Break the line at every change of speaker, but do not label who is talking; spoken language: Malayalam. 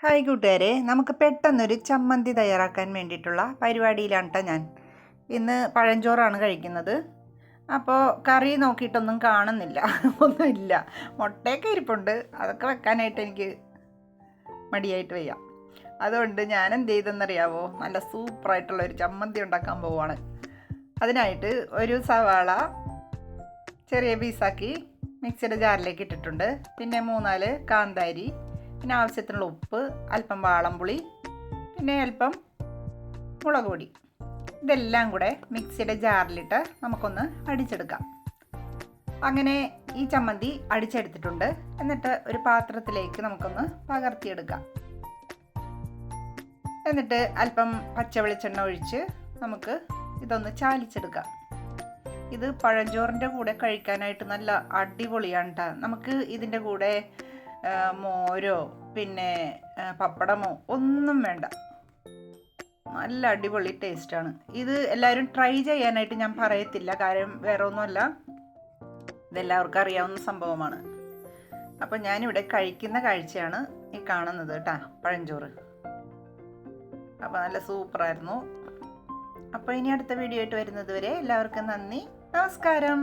ഹായ് കൂട്ടുകാരെ, നമുക്ക് പെട്ടെന്നൊരു ചമ്മന്തി തയ്യാറാക്കാൻ വേണ്ടിയിട്ടുള്ള പരിപാടിയിലാണ് കേട്ടോ ഞാൻ. ഇന്ന് പഴഞ്ചോറാണ് കഴിക്കുന്നത്. അപ്പോൾ കറി നോക്കിയിട്ടൊന്നും കാണുന്നില്ല, ഒന്നുമില്ല. മുട്ടയൊക്കെ ഇരിപ്പുണ്ട്, അതൊക്കെ വെക്കാനായിട്ട് എനിക്ക് മടിയായിട്ട് വയ്യ. അതുകൊണ്ട് ഞാൻ എന്ത് ചെയ്തെന്നറിയാവോ, നല്ല സൂപ്പറായിട്ടുള്ളൊരു ചമ്മന്തി ഉണ്ടാക്കാൻ പോവുകയാണ്. അതിനായിട്ട് ഒരു സവാള ചെറിയ പീസാക്കി മിക്സിയുടെ ജാറിലേക്ക് ഇട്ടിട്ടുണ്ട്. പിന്നെ 3-4 കാന്താരി, പിന്നെ ആവശ്യത്തിനുള്ള ഉപ്പ്, അല്പം വാളംപുളി, പിന്നെ അല്പം മുളക് പൊടി. ഇതെല്ലാം കൂടെ മിക്സിയുടെ ജാറിലിട്ട് നമുക്കൊന്ന് അടിച്ചെടുക്കാം. അങ്ങനെ ഈ ചമ്മന്തി അടിച്ചെടുത്തിട്ടുണ്ട്. എന്നിട്ട് ഒരു പാത്രത്തിലേക്ക് നമുക്കൊന്ന് പകർത്തിയെടുക്കാം. എന്നിട്ട് അല്പം പച്ച വെളിച്ചെണ്ണ ഒഴിച്ച് നമുക്ക് ഇതൊന്ന് ചാലിച്ചെടുക്കാം. ഇത് പഴഞ്ചോറിൻ്റെ കൂടെ കഴിക്കാനായിട്ട് നല്ല അടിപൊളിയാണ് കേട്ടോ. നമുക്ക് ഇതിൻ്റെ കൂടെ മോരോ പിന്നെ പപ്പടമോ ഒന്നും വേണ്ട, നല്ല അടിപൊളി ടേസ്റ്റാണ്. ഇത് എല്ലാവരും ട്രൈ ചെയ്യാനായിട്ട് ഞാൻ പറയത്തില്ല, കാര്യം വേറെ ഒന്നുമല്ല, ഇതെല്ലാവർക്കും അറിയാവുന്ന സംഭവമാണ്. അപ്പോൾ ഞാനിവിടെ കഴിക്കുന്ന കാഴ്ചയാണ് ഈ കാണുന്നത് കേട്ടോ, പഴഞ്ചോറ്. അപ്പോൾ നല്ല സൂപ്പറായിരുന്നു. അപ്പോൾ ഇനി അടുത്ത വീഡിയോ ആയിട്ട് വരുന്നത് വരെ എല്ലാവർക്കും നന്ദി, നമസ്കാരം.